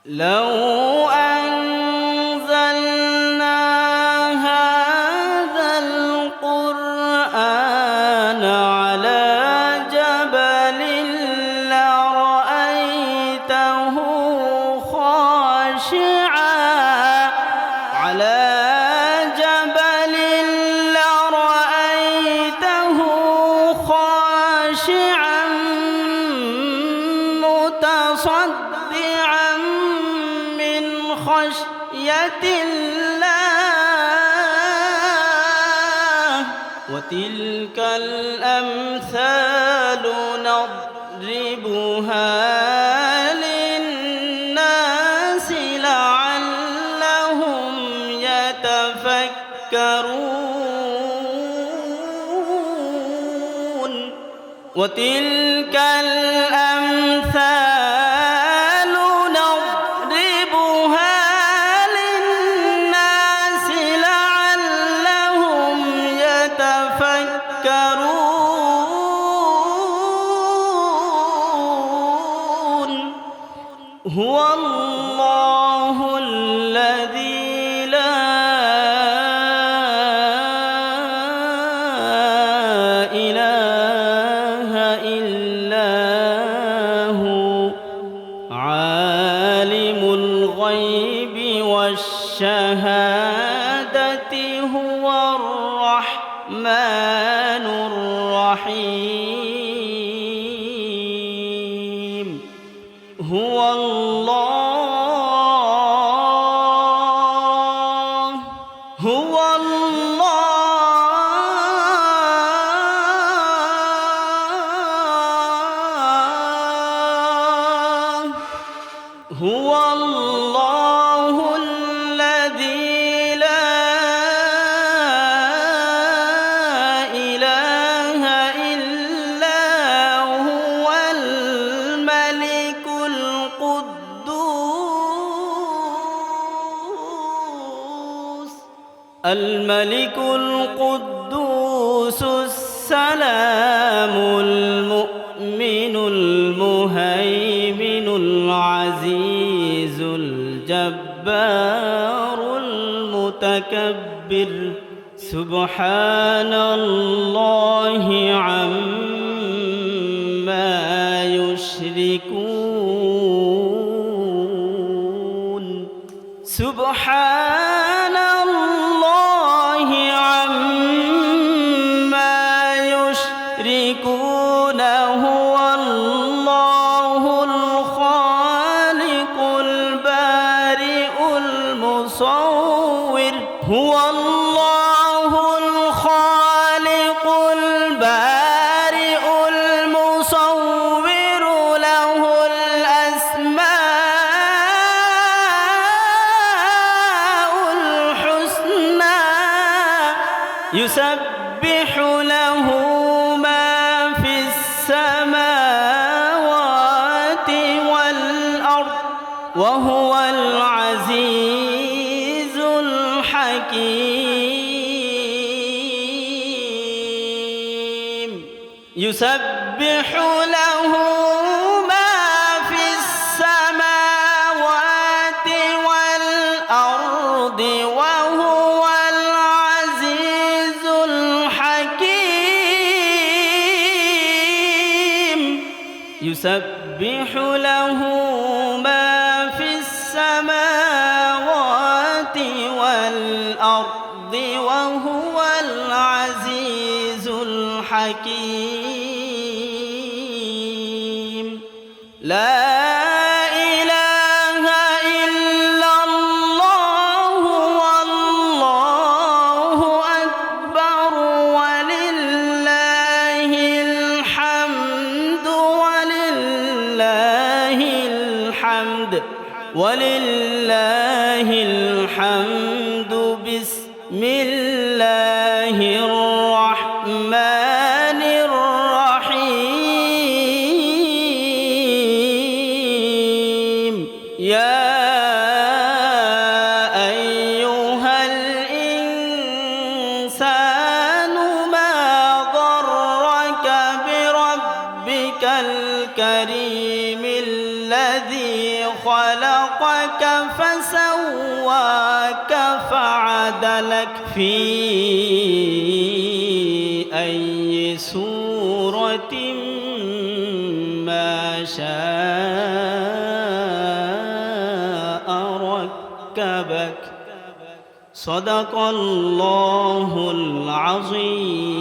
لو أنزلنا هذا القرآن على جبل لرأيته خاشعا متصدعا من خشية الله وتلك الأمثال نضربها للناس لعلهم يتفكرون وتلك الأمثال نضربها للناس لعلهم يتفكرون هو الله الذي لا إله إلا هو عالم الغيب والشهادة هو الرحمن الرحيم هو الله هو الله هو الله الذي لا إله إلا هو الملك القدوس السلام المؤمن المهيمن العزيز الجبار المتكبر سبحان الله عما يشركون سبحان الله عما يشركون هو الله الخالق البارئ المصور هو الله الخالق البارئ المصور له الأسماء الحسنى يسبح له ما في السماوات والأرض وهو العزيز الحكيم يسبح له ما في السماوات والأرض وهو العزيز الحكيم يسبح له ما في السماوات والأرض وهو العزيز الحكيم لا إله إلا الله والله أكبر ولله الحمد ولله الحمد بسم الله الرحمن الرحيم يا أيها الإنسان ما غرك بربك الكريم الذي خلقك قدرك فسواك فعدلك في أي سورة ما شاء ركبك صدق الله العظيم